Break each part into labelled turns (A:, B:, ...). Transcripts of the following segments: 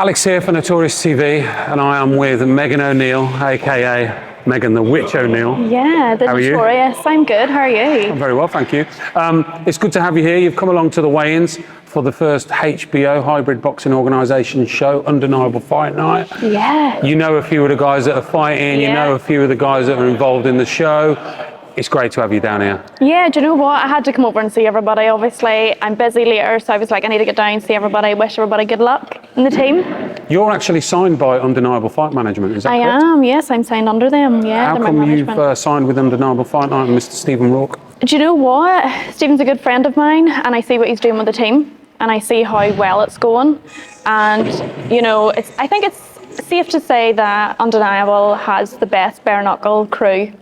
A: Alex here for Notorious TV, and I am with Meghan O'Neill, aka Meghan the Witch O'Neill.
B: Yeah, the Notorious. I'm good. How are you?
A: I'm very well, thank you. It's good to have you here. You've come along to the weigh-ins for the first HBO hybrid boxing organisation show, Undeniable Fight Night.
B: Yeah.
A: You know a few of the guys that are fighting. You know a few of the guys that are involved in the show. It's great to have you down here.
B: Yeah, do you know what? I had to come over and see everybody. Obviously, I'm busy later, so I was like, I need to get down, see everybody, wish everybody good luck in the team.
A: You're actually signed by Undeniable Fight Management, is that correct?
B: I am, yes, I'm signed under them. Yeah,
A: How come you've signed with Undeniable Fight Night and Mr. Stephen Rourke?
B: Do you know what? Stephen's a good friend of mine, and I see what he's doing with the team, and I see how well it's going. And, you know, I think it's safe to say that Undeniable has the best bare knuckle crew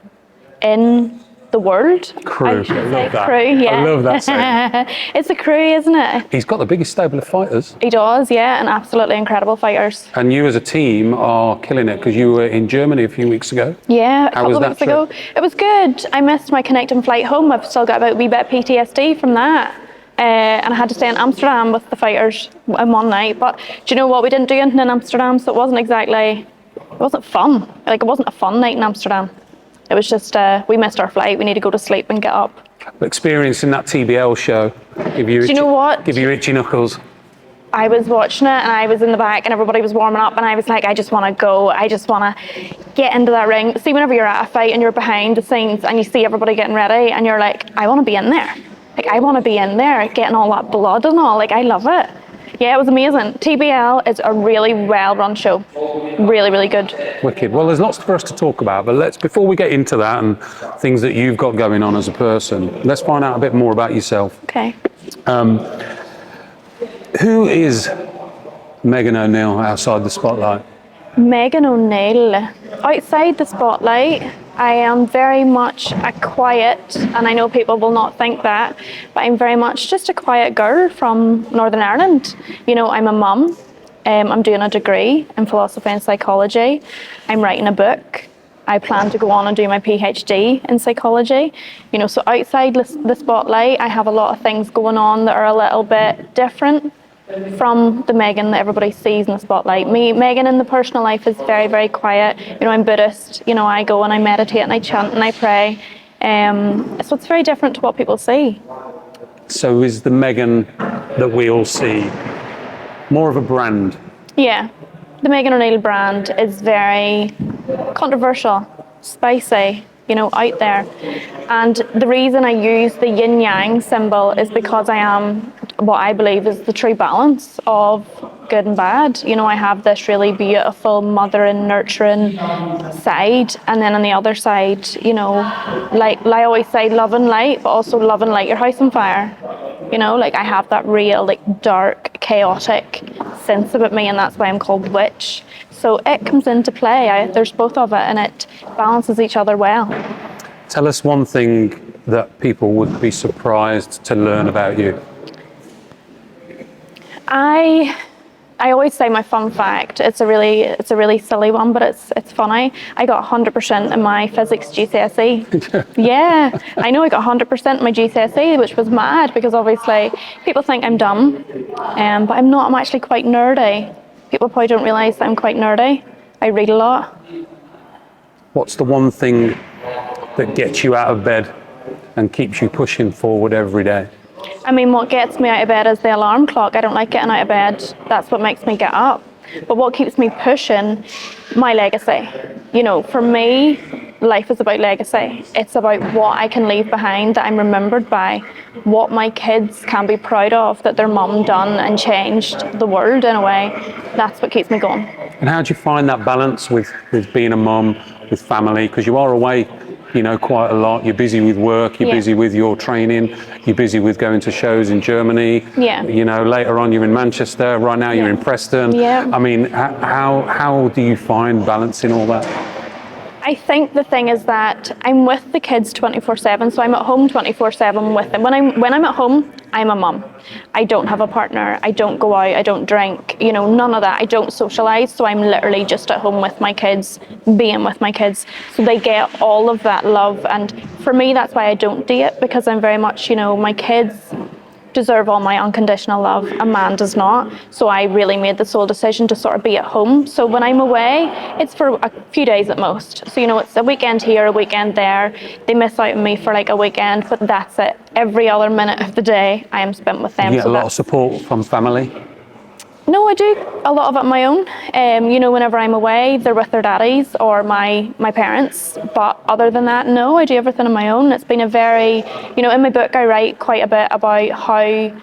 B: in the world.
A: Crew, I love that.
B: Crew, yeah.
A: I love that saying.
B: It's a crew, isn't it?
A: He's got the biggest stable of fighters.
B: He does, yeah, and absolutely incredible fighters.
A: And you as a team are killing it, because you were in Germany a few weeks ago.
B: Yeah, a couple of weeks ago. It was good. I missed my connecting flight home. I've still got a wee bit of PTSD from that. And I had to stay in Amsterdam with the fighters in one night. But do you know what? We didn't do anything in Amsterdam, so it wasn't fun. Like, it wasn't a fun night in Amsterdam. It was just, we missed our flight. We need to go to sleep and get up.
A: But experiencing that TBL show, give you itchy knuckles.
B: I was watching it and I was in the back and everybody was warming up and I was like, I just want to go. I just want to get into that ring. See, whenever you're at a fight and you're behind the scenes and you see everybody getting ready and you're like, I want to be in there. Like, I want to be in there, getting all that blood and all. Like, I love it. Yeah, it was amazing. TBL is a really well-run show. Really, really good. Wicked.
A: Well, there's lots for us to talk about, but before we get into that and things that you've got going on as a person, let's find out a bit more about yourself.
B: Okay.
A: Who is Meghan O'Neill outside the spotlight?
B: Meghan O'Neill. Outside the spotlight, I am very much a quiet, and I know people will not think that, but I'm very much just a quiet girl from Northern Ireland. You know, I'm a mum. I'm doing a degree in philosophy and psychology. I'm writing a book. I plan to go on and do my PhD in psychology. You know, so outside the spotlight, I have a lot of things going on that are a little bit different from the Meghan that everybody sees in the spotlight. Meghan in the personal life is very, very quiet. You know, I'm Buddhist. You know, I go and I meditate and I chant and I pray. So it's very different to what people see.
A: So is the Meghan that we all see more of a brand?
B: Yeah. The Meghan O'Neill brand is very controversial, spicy, you know, out there. And the reason I use the yin-yang symbol is because I am what I believe is the true balance of good and bad. You know, I have this really beautiful mothering, nurturing side, and then on the other side, you know, like I always say, love and light, but also love and light your house on fire. You know, like I have that real, like, dark, chaotic sense about me, and that's why I'm called Witch. So it comes into play. There's both of it, and it balances each other well.
A: Tell us one thing that people would be surprised to learn about you.
B: I always say my fun fact. It's a really silly one, but it's funny. I got 100% in my physics GCSE. Yeah, I know I got 100% in my GCSE, which was mad because obviously people think I'm dumb, but I'm not. I'm actually quite nerdy. People probably don't realise that I'm quite nerdy. I read a lot.
A: What's the one thing that gets you out of bed and keeps you pushing forward every day?
B: I mean, what gets me out of bed is the alarm clock. I don't like getting out of bed. That's what makes me get up. But what keeps me pushing? My legacy. You know, for me, life is about legacy. It's about what I can leave behind that I'm remembered by, what my kids can be proud of that their mum done and changed the world in a way. That's what keeps me going.
A: And how do you find that balance with being a mum, with family? Because you are away, you know, quite a lot. You're busy with work, you're busy with your training, you're busy with going to shows in Germany.
B: Yeah.
A: You know, later on you're in Manchester, right now you're in Preston.
B: Yeah.
A: I mean, how do you find balancing all that?
B: I think the thing is that I'm with the kids 24/7, so I'm at home 24/7 with them. When I'm at home, I'm a mum. I don't have a partner. I don't go out. I don't drink. You know, none of that. I don't socialise. So I'm literally just at home with my kids, being with my kids. So they get all of that love. And for me, that's why I don't date, because I'm very much, you know, my kids deserve all my unconditional love. A man does not. So I really made the sole decision to sort of be at home. So when I'm away, it's for a few days at most. So, you know, it's a weekend here, a weekend there. They miss out on me for like a weekend, but that's it. Every other minute of the day I am spent with them.
A: You get a lot of support from family?
B: No, I do a lot of it on my own. You know, whenever I'm away, they're with their daddies or my parents. But other than that, no, I do everything on my own. It's been a very, you know, in my book I write quite a bit about how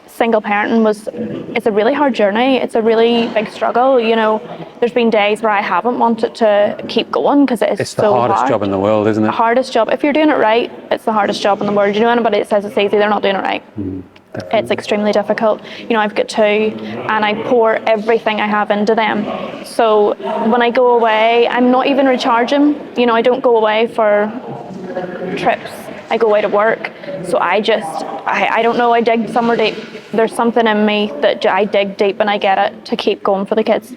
B: single parenting it's a really hard journey. It's a really big struggle. You know, there's been days where I haven't wanted to keep going because it's
A: the
B: so
A: hardest job in the world, isn't it?
B: The hardest job. If you're doing it right, it's the hardest job in the world. You know, anybody that says it's easy, they're not doing it right. It's extremely difficult. You know, I've got 2 and I pour everything I have into them. So when I go away, I'm not even recharging. You know, I don't go away for trips. I go away to work. So I don't know, I dig somewhere deep. There's something in me that I dig deep and I get it to keep going for the kids.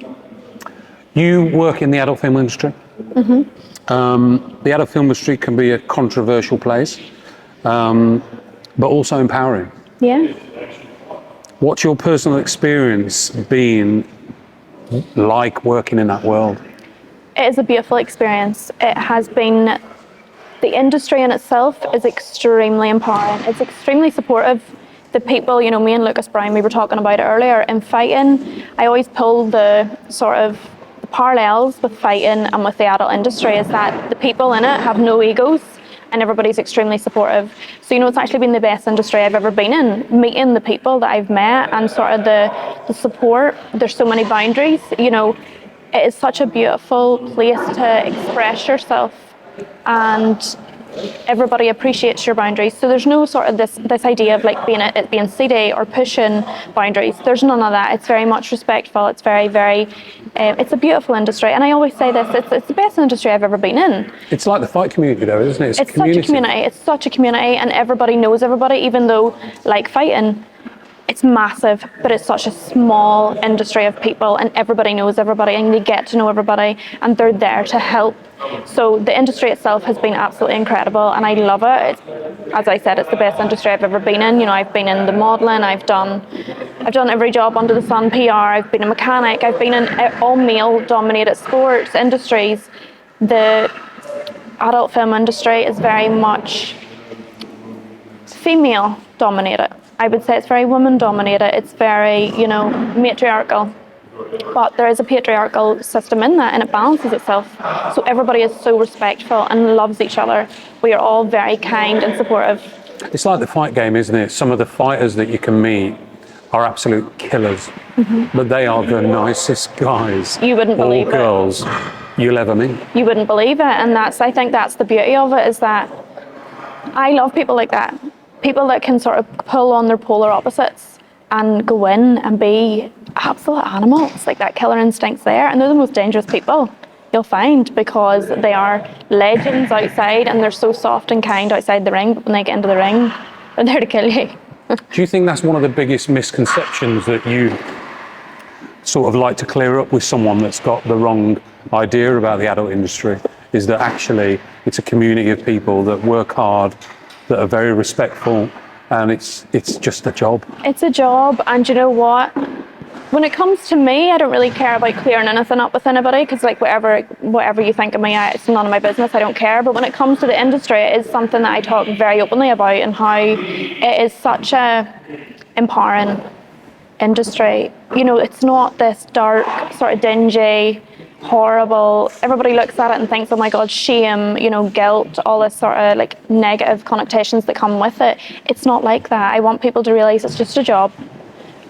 A: You work in the adult film industry. The adult film industry can be a controversial place, but also empowering.
B: Yeah.
A: What's your personal experience been like working in that world?
B: It is a beautiful experience. It has been, the industry in itself is extremely empowering. It's extremely supportive. The people, you know, me and Lucas Brown, we were talking about it earlier, in fighting, I always pull the sort of the parallels with fighting and with the adult industry is that the people in it have no egos. And everybody's extremely supportive. So, you know, it's actually been the best industry I've ever been in. Meeting the people that I've met and sort of the support. There's so many boundaries. You know, it is such a beautiful place to express yourself, and everybody appreciates your boundaries. So there's no sort of this idea of like being seedy or pushing boundaries. There's none of that. It's very much respectful. It's very it's a beautiful industry, and I always say this, it's the best industry I've ever been in.
A: It's like the fight community though, isn't it?
B: It's such a community. It's such a community, and everybody knows everybody, even though, like fighting, it's massive, but it's such a small industry of people, and everybody knows everybody, and they get to know everybody, and they're there to help. So the industry itself has been absolutely incredible, and I love it. As I said, it's the best industry I've ever been in. You know, I've been in the modelling, I've done every job under the sun, PR, I've been a mechanic, I've been in all male-dominated sports industries. The adult film industry is very much female-dominated. I would say it's very woman-dominated. It's very, you know, matriarchal. But there is a patriarchal system in that, and it balances itself. So everybody is so respectful and loves each other. We are all very kind and supportive.
A: It's like the fight game, isn't it? Some of the fighters that you can meet are absolute killers, but they are the nicest guys
B: You wouldn't believe
A: or girls you'll ever meet.
B: You wouldn't believe it, and I think that's the beauty of it, is that I love people like that. People that can sort of pull on their polar opposites and go in and be absolute animals. Like, that killer instinct's there, and they're the most dangerous people you'll find, because they are legends outside and they're so soft and kind outside the ring, but when they get into the ring, they're there to kill you.
A: Do you think that's one of the biggest misconceptions that you sort of like to clear up with someone that's got the wrong idea about the adult industry, is that actually it's a community of people that work hard, that are very respectful, and it's just a job?
B: It's a job, and you know what? When it comes to me, I don't really care about clearing anything up with anybody, because like whatever you think of me, it's none of my business. I don't care. But when it comes to the industry, it is something that I talk very openly about, and how it is such a empowering industry. You know, it's not this dark, sort of dingy, horrible. Everybody looks at it and thinks, oh my God, shame, you know, guilt, all this sort of like negative connotations that come with it. It's not like that. I want people to realise it's just a job.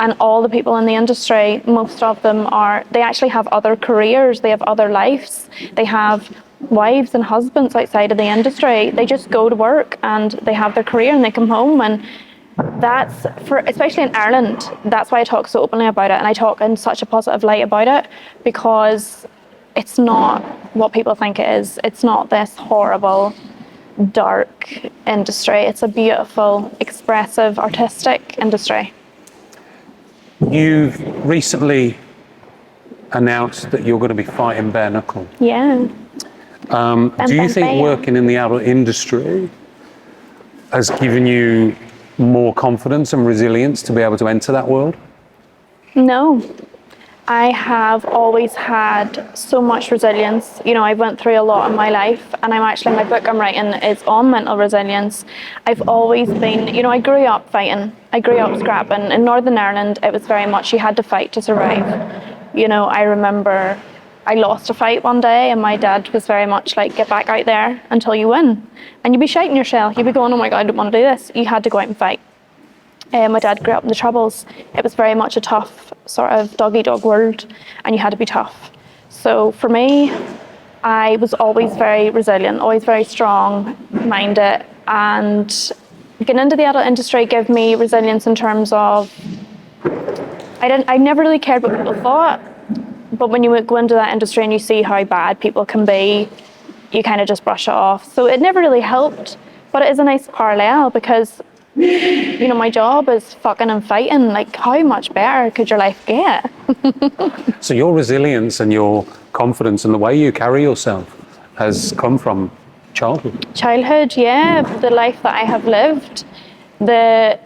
B: And all the people in the industry, most of them they actually have other careers, they have other lives, they have wives and husbands outside of the industry. They just go to work and they have their career and they come home, and that's, for especially in Ireland, that's why I talk so openly about it, and I talk in such a positive light about it, because it's not what people think it is. It's not this horrible, dark industry. It's a beautiful, expressive, artistic industry.
A: You've recently announced that you're going to be fighting bare knuckle.
B: Yeah.
A: Do you think working in the adult industry has given you more confidence and resilience to be able to enter that world?
B: No. I have always had so much resilience. You know, I went through a lot in my life, and my book I'm writing is on mental resilience. I've always been, you know, I grew up fighting. I grew up scrapping. In Northern Ireland, it was very much you had to fight to survive. You know, I remember I lost a fight one day, and my dad was very much like, get back out there until you win. And you'd be shouting yourself. You'd be going, oh my God, I don't want to do this. You had to go out and fight. My dad grew up in the Troubles. It was very much a tough sort of dog-eat-dog world, and you had to be tough. So for me, I was always very resilient, always very strong-minded, and getting into the adult industry gave me resilience in terms of I never really cared what people thought, but when you go into that industry and you see how bad people can be, you kind of just brush it off. So it never really helped, but it is a nice parallel because, you know, my job is fucking and fighting. Like, how much better could your life get?
A: So your resilience and your confidence and the way you carry yourself has come from childhood.
B: Childhood, yeah, the life that I have lived, do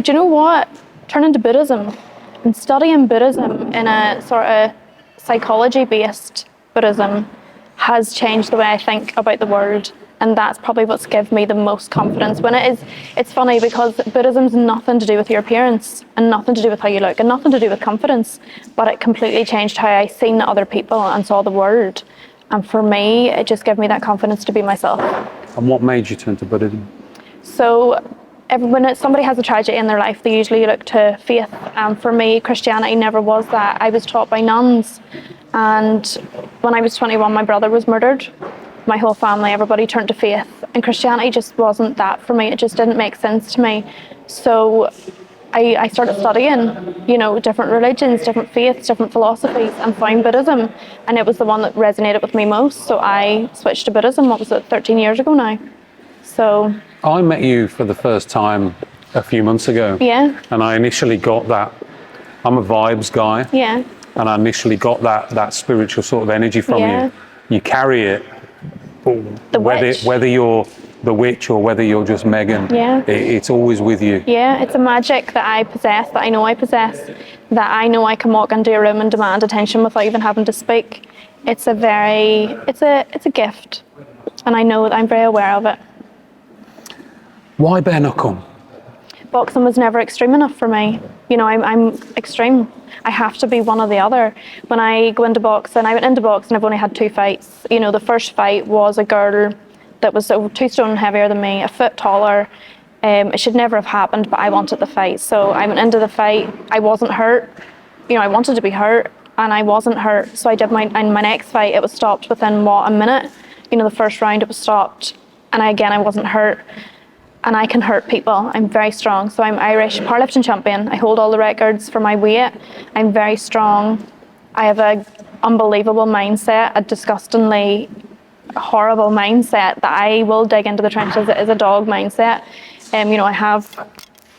B: you know what? Turning to Buddhism and studying Buddhism in a sort of psychology-based Buddhism has changed the way I think about the world. And that's probably what's given me the most confidence. It's funny because Buddhism's nothing to do with your appearance and nothing to do with how you look and nothing to do with confidence, but it completely changed how I seen other people and saw the world. And for me, it just gave me that confidence to be myself.
A: And what made you turn to Buddhism?
B: So when somebody has a tragedy in their life, they usually look to faith. For me, Christianity never was that. I was taught by nuns. And when I was 21, my brother was murdered. My whole family, everybody turned to faith, and Christianity just wasn't that for me. It just didn't make sense to me. So I started studying, you know, different religions, different faiths, different philosophies, and found Buddhism, and it was the one that resonated with me most. So I switched to Buddhism, 13 years ago now. So
A: I met you for the first time a few months ago.
B: Yeah.
A: And I initially got that, I'm a vibes guy.
B: Yeah.
A: And I initially got that spiritual sort of energy from
B: Yeah.
A: you. You carry it.
B: The witch.
A: Whether you're the witch or whether you're just Meghan,
B: Yeah.
A: it's always with you.
B: Yeah, it's a magic that I possess, that I know I possess, that I know I can walk into a room and demand attention without even having to speak. It's a gift, and I know that I'm very aware of it.
A: Why bare knuckle?
B: Boxing was never extreme enough for me. You know, I'm extreme. I have to be one or the other. When I go into boxing, I went into boxing, I've only had 2 fights. You know, the first fight was a girl that was over 2 stone heavier than me, a foot taller. It should never have happened, but I wanted the fight. So I went into the fight, I wasn't hurt. You know, I wanted to be hurt, and I wasn't hurt. So I did my next fight, it was stopped within, a minute? You know, the first round, it was stopped. And I wasn't hurt. And I can hurt people. I'm very strong. So I'm Irish powerlifting champion. I hold all the records for my weight. I'm very strong. I have an unbelievable mindset, a disgustingly horrible mindset that I will dig into the trenches. It is a dog mindset. You know, I have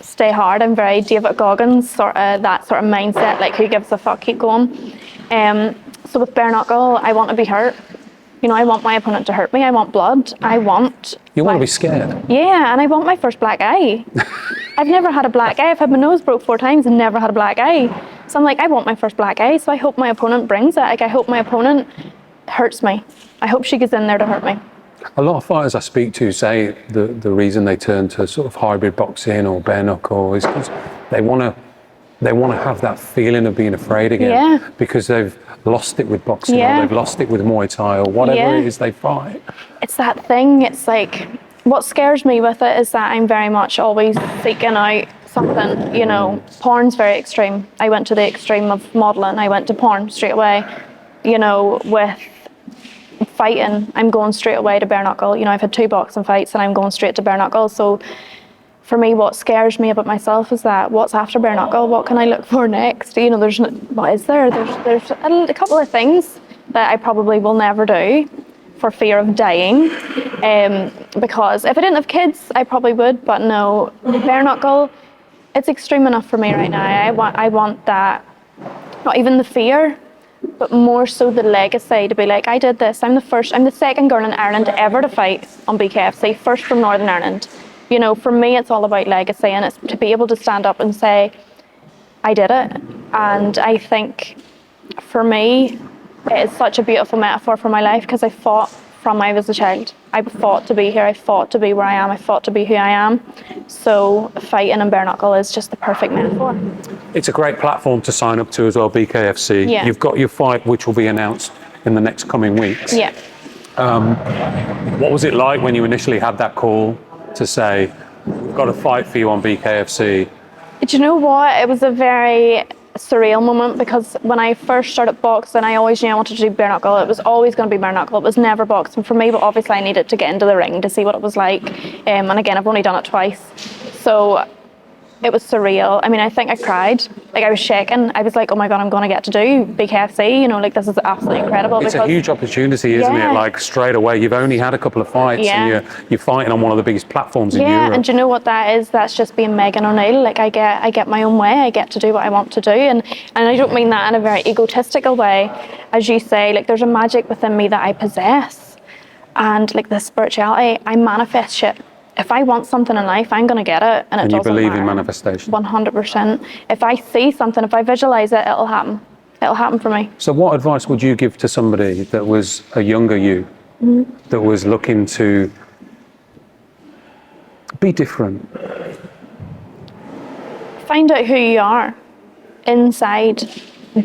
B: stay hard. I'm very David Goggins, that sort of mindset, like who gives a fuck, keep going. So with bare knuckle, I want to be hurt. You know, I want my opponent to hurt me. I want blood.
A: You want to be scared?
B: Yeah, and I want my first black eye. I've never had a black eye. I've had my nose broke 4 times and never had a black eye. So I'm like, I want my first black eye. So I hope my opponent brings it. Like, I hope my opponent hurts me. I hope she gets in there to hurt me.
A: A lot of fighters I speak to say the reason they turn to sort of hybrid boxing or bare knuckle is because they want to have that feeling of being afraid again.
B: Yeah.
A: Because they've lost it with boxing,
B: Yeah.
A: or they've lost it with Muay Thai, or whatever it is they fight.
B: It's that thing. It's like, what scares me with it is that I'm very much always seeking out something. You know, porn's very extreme. I went to the extreme of modelling. I went to porn straight away. You know, with fighting, I'm going straight away to bare knuckle. You know, I've had 2 boxing fights and I'm going straight to bare knuckle. So for me, what scares me about myself is that what's after bare knuckle? What can I look for next? You know, what is there? There's a couple of things that I probably will never do for fear of dying. Because if I didn't have kids, I probably would, but no, bare knuckle, it's extreme enough for me right now. I want that, not even the fear, but more so the legacy, to be like, I did this. I'm the second girl in Ireland ever to fight on BKFC, first from Northern Ireland. You know, for me, it's all about legacy, and it's to be able to stand up and say, I did it. And I think for me, it is such a beautiful metaphor for my life, because I fought from I was a child. I fought to be here. I fought to be where I am. I fought to be who I am. So fighting in bare knuckle is just the perfect metaphor.
A: It's a great platform to sign up to as well, BKFC.
B: Yeah.
A: You've got your fight, which will be announced in the next coming weeks.
B: Yeah.
A: What was it like when you initially had that call to say, we've got a fight for you on BKFC?
B: Do you know what? It was a very surreal moment, because when I first started boxing, I always knew I wanted to do bare knuckle. It was always going to be bare knuckle. It was never boxing for me, but obviously I needed to get into the ring to see what it was like. And again, I've only done it twice. So it was surreal. I mean, I think I cried. Like, I was shaking. I was like, oh my God, I'm going to get to do BKFC. You know, like, this is absolutely incredible.
A: It's a huge opportunity, isn't it? Like, straight away, you've only had a couple of fights and you're fighting on one of the biggest platforms in Europe.
B: Yeah, and do you know what that is? That's just being Meghan O'Neill. Like, I get my own way. I get to do what I want to do. And I don't mean that in a very egotistical way. As you say, like, there's a magic within me that I possess. And like, the spirituality, I manifest shit. If I want something in life, I'm going to get it. And
A: you believe in manifestation?
B: 100%. If I see something, if I visualize it, it'll happen. It'll happen for me.
A: So what advice would you give to somebody that was a younger you, that was looking to be different?
B: Find out who you are inside.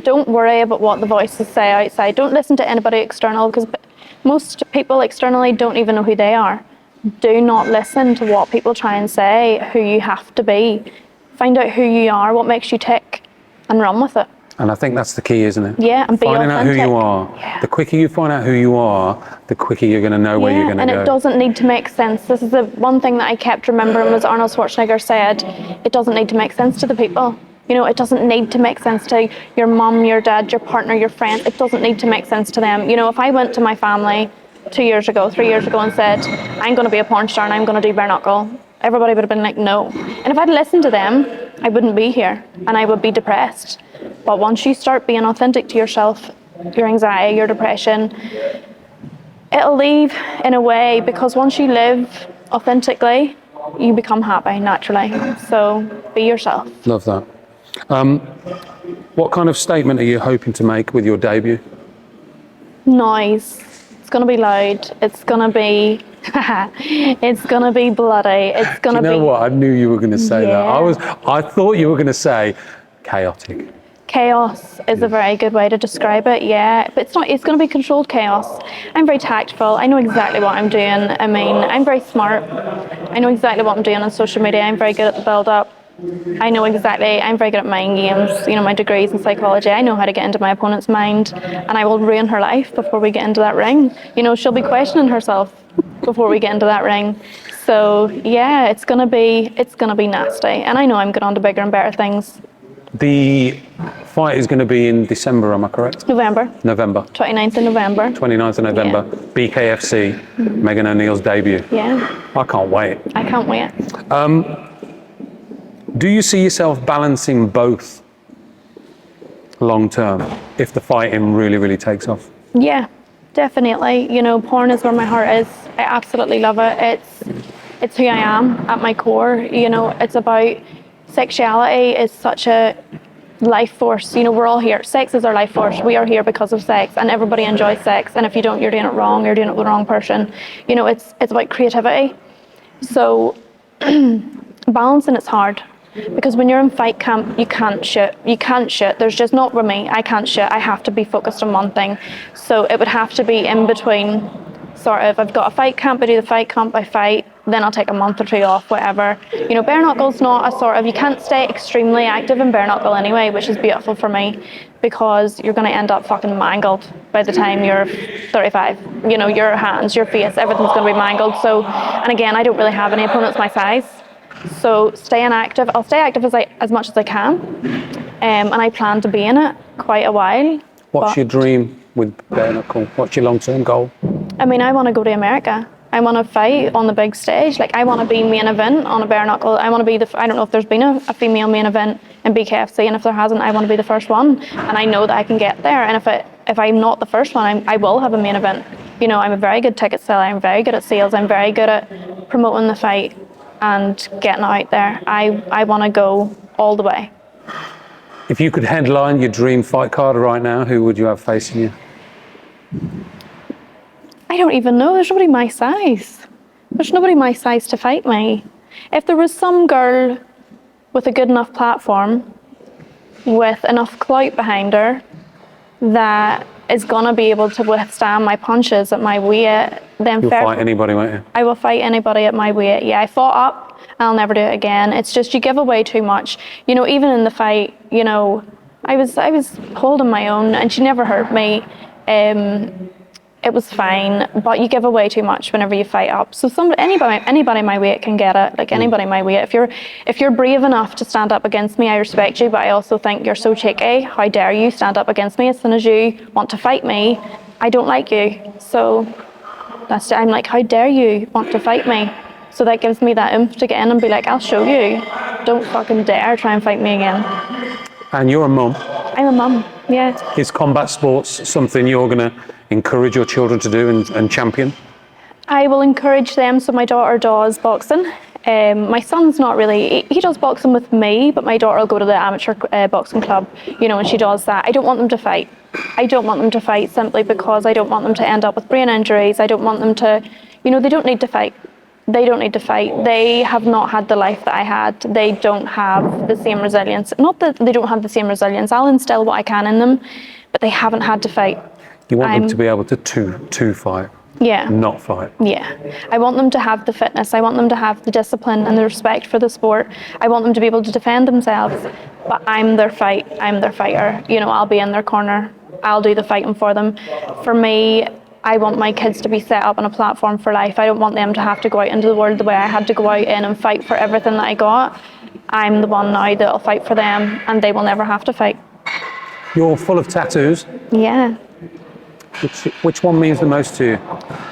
B: Don't worry about what the voices say outside. Don't listen to anybody external, because most people externally don't even know who they are. Do not listen to what people try and say, who you have to be. Find out who you are, what makes you tick, and run with it.
A: And I think that's the key, isn't it?
B: Yeah, and be
A: finding out who you are.
B: Yeah.
A: The quicker you find out who you are, the quicker you're going to know where you're going to go.
B: And it doesn't need to make sense. This is the one thing that I kept remembering, was Arnold Schwarzenegger said, it doesn't need to make sense to the people. You know, it doesn't need to make sense to your mum, your dad, your partner, your friends. It doesn't need to make sense to them. You know, if I went to my family 3 years ago and said, I'm going to be a porn star and I'm going to do bare knuckle, everybody would have been like, no. And if I'd listened to them, I wouldn't be here and I would be depressed. But once you start being authentic to yourself, your anxiety, your depression, it'll leave in a way, because once you live authentically, you become happy naturally. So be yourself.
A: Love that. What kind of statement are you hoping to make with your debut?
B: Noise. It's going to be loud. It's going to be it's going to be bloody. It's going to be...
A: You know what? I knew you were going to say that. I thought you were going to say chaotic.
B: Chaos is a very good way to describe it, yeah. But it's not, it's going to be controlled chaos. I'm very tactful. I know exactly what I'm doing. I mean, I'm very smart. I know exactly what I'm doing on social media. I'm very good at the build-up. I'm very good at mind games. You know, my degrees in psychology. I know how to get into my opponent's mind, and I will ruin her life before we get into that ring. You know, she'll be questioning herself before we get into that ring. So yeah, it's gonna be nasty. And I know I'm going on to bigger and better things.
A: The fight is going to be in December, am I correct?
B: November. 29th of November.
A: 29th of November. Yeah. BKFC, Meghan O'Neill's debut.
B: Yeah.
A: I can't wait.
B: I can't wait.
A: Do you see yourself balancing both long term if the fighting really, really takes off? Yeah,
B: definitely. You know, porn is where my heart is. I absolutely love it. It's who I am at my core. You know, it's about sexuality is such a life force. You know, we're all here. Sex is our life force. We are here because of sex, and everybody enjoys sex. And if you don't, you're doing it wrong. You're doing it with the wrong person. You know, it's about creativity. So balancing it's hard. Because when you're in fight camp, you can't shoot. There's just not with me. I can't shoot. I have to be focused on one thing. So it would have to be in between, sort of, I've got a fight camp, I do the fight camp, I fight, then I'll take a month or two off, whatever. You know, bare knuckle's not a sort of, you can't stay extremely active in bare knuckle anyway, which is beautiful for me, because you're going to end up fucking mangled by the time you're 35. You know, your hands, your face, everything's going to be mangled. So, and again, I don't really have any opponents my size. So staying active, I'll stay active as much as I can, and I plan to be in it quite a while.
A: What's your dream with bare knuckle? What's your long-term goal?
B: I mean, I want to go to America. I want to fight on the big stage. Like, I want to be main event on a bare knuckle. I want to be I don't know if there's been a female main event in BKFC, and if there hasn't, I want to be the first one, and I know that I can get there. And if I'm not the first one, I will have a main event. You know, I'm a very good ticket seller. I'm very good at sales. I'm very good at promoting the fight and getting out there. I want to go all the way.
A: If you could headline your dream fight card right now, who would you have facing you?
B: I don't even know. There's nobody my size. There's nobody my size to fight me. If there was some girl with a good enough platform, with enough clout behind her, that is going to be able to withstand my punches at my weight, then
A: You'll fight anybody, won't you?
B: I will fight anybody at my weight. Yeah, I fought up, and I'll never do it again. It's just you give away too much. You know, even in the fight, you know, I was holding my own, and she never hurt me. It was fine, but you give away too much whenever you fight up. So anybody my weight can get it. Like anybody my weight. If you're brave enough to stand up against me, I respect you. But I also think you're so cheeky. How dare you stand up against me as soon as you want to fight me? I don't like you. So I'm like, how dare you want to fight me? So that gives me that oomph to get in and be like, I'll show you. Don't fucking dare try and fight me again.
A: And you're a mum.
B: I'm a mum. Yeah.
A: Is combat sports something you're going to encourage your children to do and champion?
B: I will encourage them. So my daughter does boxing. My son's not really, he does boxing with me, but my daughter will go to the amateur boxing club, you know, and she does that. I don't want them to fight. I don't want them to fight simply because I don't want them to end up with brain injuries. I don't want them to, you know, they don't need to fight. They don't need to fight. They have not had the life that I had. They don't have the same resilience. Not that they don't have the same resilience. I'll instill what I can in them, but they haven't had to fight.
A: You want them to be able to fight,
B: yeah,
A: not fight.
B: Yeah, I want them to have the fitness. I want them to have the discipline and the respect for the sport. I want them to be able to defend themselves. But I'm their fighter. You know, I'll be in their corner. I'll do the fighting for them. For me, I want my kids to be set up on a platform for life. I don't want them to have to go out into the world the way I had to go out in and fight for everything that I got. I'm the one now that'll fight for them, and they will never have to fight.
A: You're full of tattoos.
B: Yeah.
A: Which one means the most to you?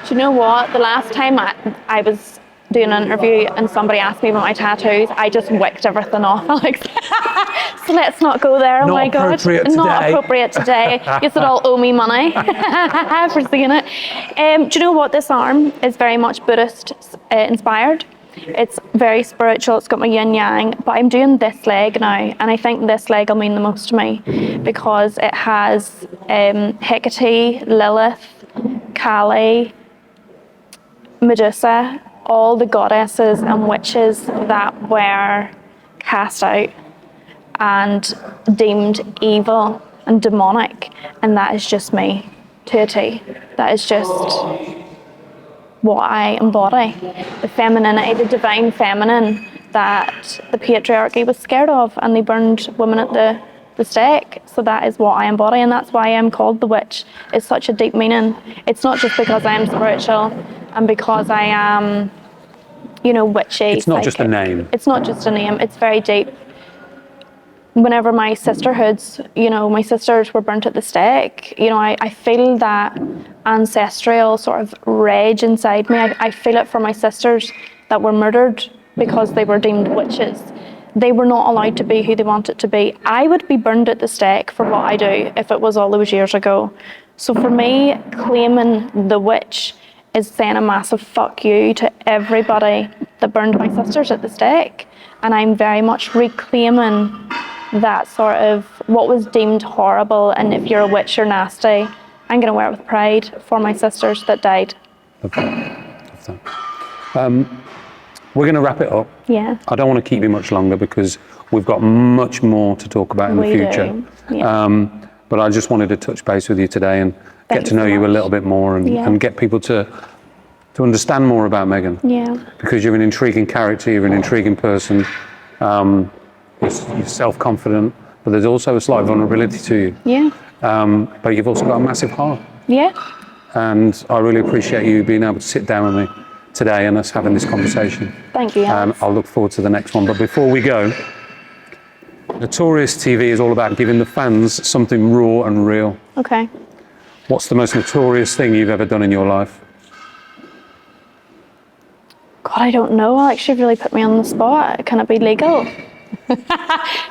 B: Do you know what? The last time I was doing an interview and somebody asked me about my tattoos, I just wicked everything off, Alex. So let's not go there. Oh my God. Not appropriate today. You should all owe me money for seeing it. Do you know what? This arm is very much Buddhist inspired. It's very spiritual. It's got my yin yang, but I'm doing this leg now, and I think this leg will mean the most to me because it has Hecate, Lilith, Kali, Medusa, all the goddesses and witches that were cast out and deemed evil and demonic, and that is just me to a T. That is just what I embody. The femininity, the divine feminine that the patriarchy was scared of, and they burned women at the stake. So that is what I embody, and that's why I'm called the witch. It's such a deep meaning. It's not just because I am spiritual and because I am, you know, witchy.
A: It's not
B: psychic.
A: Just a name.
B: It's not just a name. It's very deep. Whenever my sisterhoods, you know, my sisters were burnt at the stake, you know, I feel that ancestral sort of rage inside me. I feel it for my sisters that were murdered because they were deemed witches. They were not allowed to be who they wanted to be. I would be burned at the stake for what I do if it was all those years ago. So for me, claiming the witch is saying a massive fuck you to everybody that burned my sisters at the stake. And I'm very much reclaiming that sort of what was deemed horrible, and if you're a witch, you're nasty. I'm going to wear it with pride for my sisters that died.
A: We're going to wrap it up.
B: Yeah.
A: I don't want to keep you much longer because we've got much more to talk about in the future.
B: Yeah.
A: But I just wanted to touch base with you today and get to know you a little bit more and get people to understand more about Meghan.
B: Yeah.
A: Because you're an intriguing character, you're an intriguing person. You're self-confident, but there's also a slight vulnerability to you.
B: Yeah.
A: But you've also got a massive heart.
B: Yeah.
A: And I really appreciate you being able to sit down with me today and us having this conversation.
B: Thank you, Alex.
A: And I'll look forward to the next one. But before we go, Notorious TV is all about giving the fans something raw and real.
B: Okay.
A: What's the most notorious thing you've ever done in your life?
B: God, I don't know. Alex, you've really put me on the spot. Can it be legal?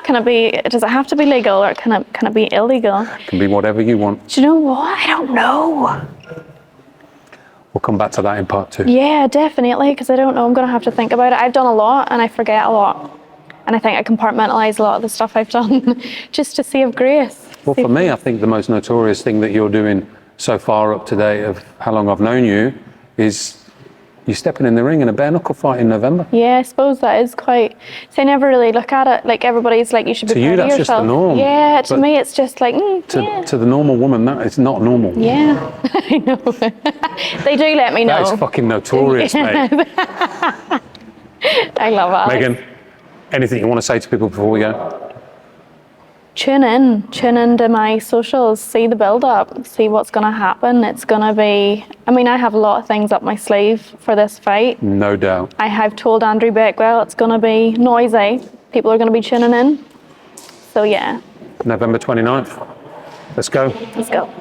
B: Can it be? Does it have to be legal, or can it be illegal?
A: It can be whatever you want.
B: Do you know what? I don't know.
A: We'll come back to that in part 2.
B: Yeah, definitely, because I don't know. I'm going to have to think about it. I've done a lot and I forget a lot. And I think I compartmentalise a lot of the stuff I've done just to save grace.
A: Well, for me, I think the most notorious thing that you're doing so far up to date of how long I've known you is you stepping in the ring in a bare knuckle fight in November.
B: Yeah, I suppose that is quite. So I never really look at it like everybody's like you should be
A: To
B: proud
A: you,
B: of
A: that's just
B: yourself.
A: the norm.
B: Yeah, to
A: But
B: me it's just like yeah.
A: to the normal woman, that is not normal.
B: Yeah, I know. They do let me know.
A: That is fucking notorious, mate.
B: I love it.
A: Meghan, anything you want to say to people before we go?
B: Tune into my socials, see the build up, see what's going to happen. It's going to be, I mean, I have a lot of things up my sleeve for this fight.
A: No doubt.
B: I have told Andrew Beckwell it's going to be noisy. People are going to be tuning in. So yeah.
A: November 29th. Let's go.
B: Let's go.